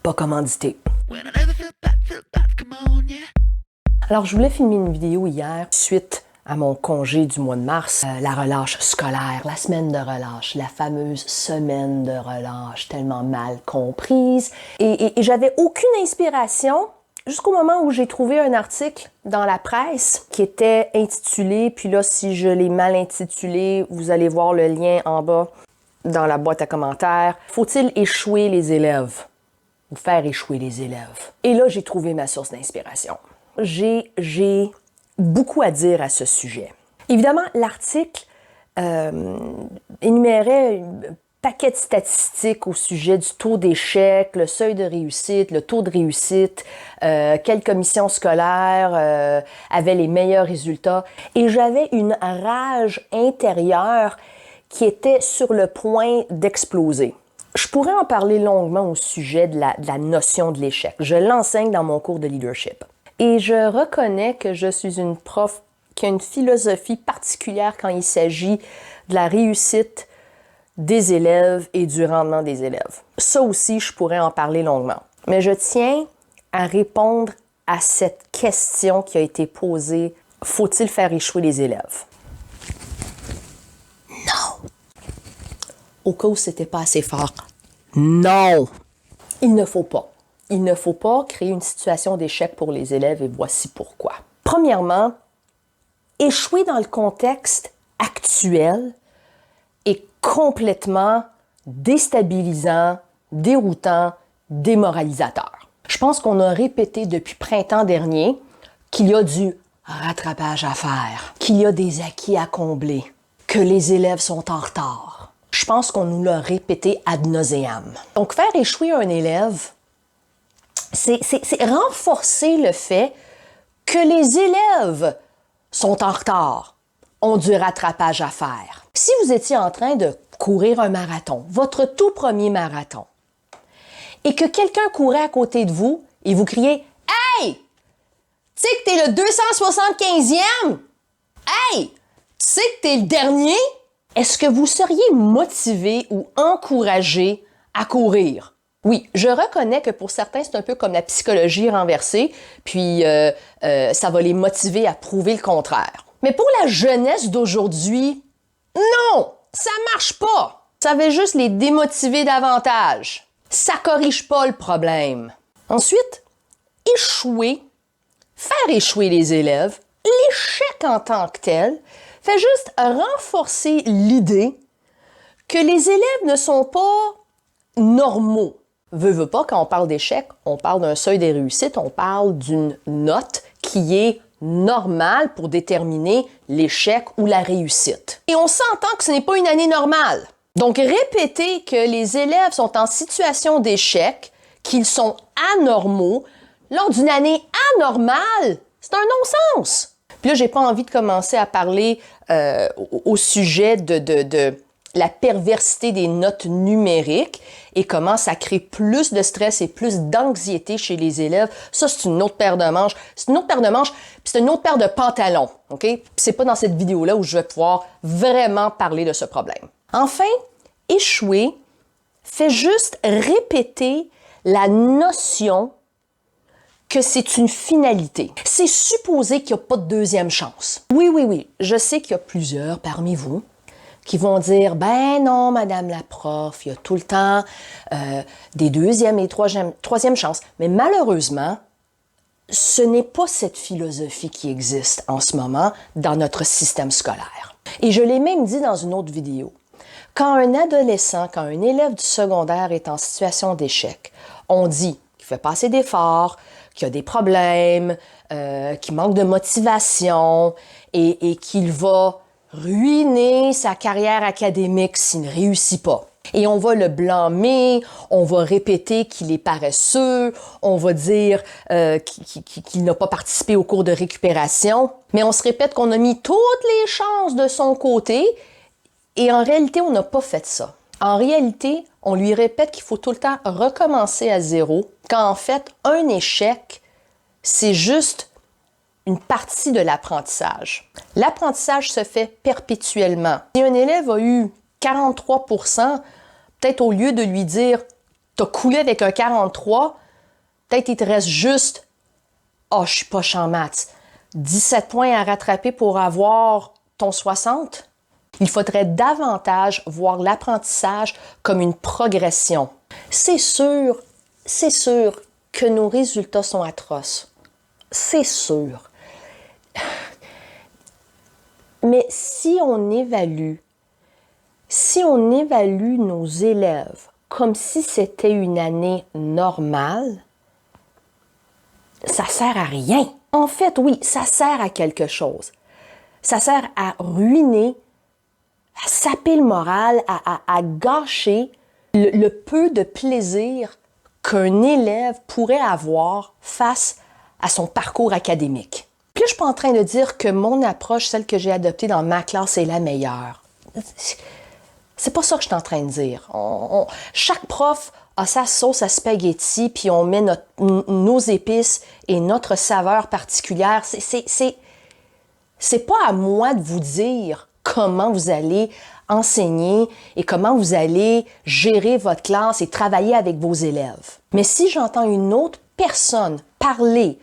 pas commandité. Alors, je voulais filmer une vidéo hier, suite à mon congé du mois de mars, la relâche scolaire, la semaine de relâche, la fameuse semaine de relâche, tellement mal comprise. Et j'avais aucune inspiration jusqu'au moment où j'ai trouvé un article dans la presse qui était intitulé, puis là, si je l'ai mal intitulé, vous allez voir le lien en bas dans la boîte à commentaires. Faut-il échouer les élèves? Ou faire échouer les élèves? Et là, j'ai trouvé ma source d'inspiration. J'ai beaucoup à dire à ce sujet. Évidemment, l'article énumérait un paquet de statistiques au sujet du taux d'échec, le seuil de réussite, le taux de réussite, quelle commission scolaire avait les meilleurs résultats. Et j'avais une rage intérieure qui était sur le point d'exploser. Je pourrais en parler longuement au sujet de la notion de l'échec. Je l'enseigne dans mon cours de leadership. Et je reconnais que je suis une prof qui a une philosophie particulière quand il s'agit de la réussite des élèves et du rendement des élèves. Ça aussi, je pourrais en parler longuement. Mais je tiens à répondre à cette question qui a été posée. Faut-il faire échouer les élèves? Non. Au cas où c'était pas assez fort. Non. Il ne faut pas. Il ne faut pas créer une situation d'échec pour les élèves et voici pourquoi. Premièrement, échouer dans le contexte actuel est complètement déstabilisant, déroutant, démoralisateur. Je pense qu'on a répété depuis printemps dernier qu'il y a du rattrapage à faire, qu'il y a des acquis à combler, que les élèves sont en retard. Je pense qu'on nous l'a répété ad nauseam. Donc, faire échouer un élève, c'est renforcer le fait que les élèves sont en retard, ont du rattrapage à faire. Si vous étiez en train de courir un marathon, votre tout premier marathon, et que quelqu'un courait à côté de vous et vous criez « Hey! Tu sais que t'es le 275e? Hey! Tu sais que t'es le dernier? » Est-ce que vous seriez motivé ou encouragé à courir? Oui, je reconnais que pour certains, c'est un peu comme la psychologie renversée, puis ça va les motiver à prouver le contraire. Mais pour la jeunesse d'aujourd'hui, non, ça marche pas. Ça va juste les démotiver davantage. Ça corrige pas le problème. Ensuite, échouer, faire échouer les élèves, l'échec en tant que tel, fait juste renforcer l'idée que les élèves ne sont pas normaux. Veux pas, quand on parle d'échec, on parle d'un seuil de réussite, on parle d'une note qui est normale pour déterminer l'échec ou la réussite. Et on s'entend que ce n'est pas une année normale. Donc, répéter que les élèves sont en situation d'échec, qu'ils sont anormaux, lors d'une année anormale, c'est un non-sens. Puis là, j'ai pas envie de commencer à parler au sujet de la perversité des notes numériques et comment ça crée plus de stress et plus d'anxiété chez les élèves. Ça, c'est une autre paire de manches. C'est une autre paire de manches, puis c'est une autre paire de pantalons, OK? Puis c'est pas dans cette vidéo-là où je vais pouvoir vraiment parler de ce problème. Enfin, échouer fait juste répéter la notion que c'est une finalité. C'est supposé qu'il n'y a pas de deuxième chance. Oui, je sais qu'il y a plusieurs parmi vous qui vont dire « Ben non, madame la prof, il y a tout le temps des deuxième et troisième chances. » Mais malheureusement, ce n'est pas cette philosophie qui existe en ce moment dans notre système scolaire. Et je l'ai même dit dans une autre vidéo. Quand un adolescent, quand un élève du secondaire est en situation d'échec, on dit qu'il fait pas assez d'efforts, qu'il a des problèmes, qu'il manque de motivation et qu'il va ruiner sa carrière académique s'il ne réussit pas. Et on va le blâmer, on va répéter qu'il est paresseux, on va dire qu'il n'a pas participé au cours de récupération, mais on se répète qu'on a mis toutes les chances de son côté et en réalité, on n'a pas fait ça. En réalité, on lui répète qu'il faut tout le temps recommencer à zéro, quand en fait, un échec, c'est juste une partie de l'apprentissage. L'apprentissage se fait perpétuellement. Si un élève a eu 43%, peut-être au lieu de lui dire « Tu as coulé avec un 43, peut-être il te reste juste « Ah, je suis pas en maths ». 17 points à rattraper pour avoir ton 60. Il faudrait davantage voir l'apprentissage comme une progression. C'est sûr que nos résultats sont atroces. C'est sûr. Mais si on évalue nos élèves comme si c'était une année normale, ça sert à rien. En fait, oui, ça sert à quelque chose. Ça sert à ruiner, à saper le moral, à gâcher le peu de plaisir qu'un élève pourrait avoir face à son parcours académique. Puis là, je suis pas en train de dire que mon approche, celle que j'ai adoptée dans ma classe, est la meilleure. C'est pas ça que je suis en train de dire. Chaque prof a sa sauce à spaghetti, puis on met nos épices et notre saveur particulière. C'est pas à moi de vous dire comment vous allez enseigner et comment vous allez gérer votre classe et travailler avec vos élèves. Mais si j'entends une autre personne parler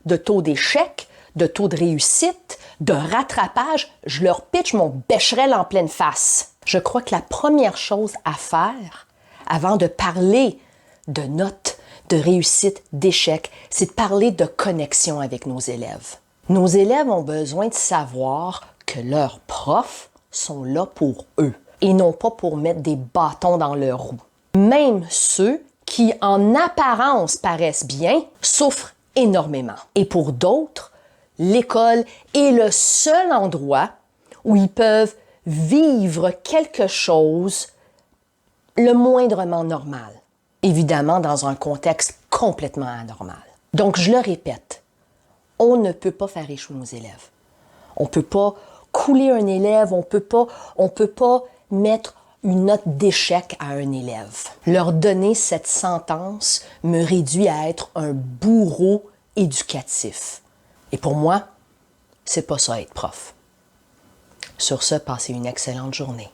de taux d'échec, de taux de réussite, de rattrapage, je leur pitch mon bécherel en pleine face. Je crois que la première chose à faire, avant de parler de notes, de réussite, d'échec, c'est de parler de connexion avec nos élèves. Nos élèves ont besoin de savoir que leurs profs sont là pour eux et non pas pour mettre des bâtons dans leurs roues. Même ceux qui, en apparence, paraissent bien, souffrent énormément. Et pour d'autres, l'école est le seul endroit où ils peuvent vivre quelque chose le moindrement normal. Évidemment, dans un contexte complètement anormal. Donc, je le répète, on ne peut pas faire échouer nos élèves. On ne peut pas couler un élève, on peut pas mettre une note d'échec à un élève. Leur donner cette sentence me réduit à être un bourreau éducatif. Et pour moi, c'est pas ça être prof. Sur ce, passez une excellente journée.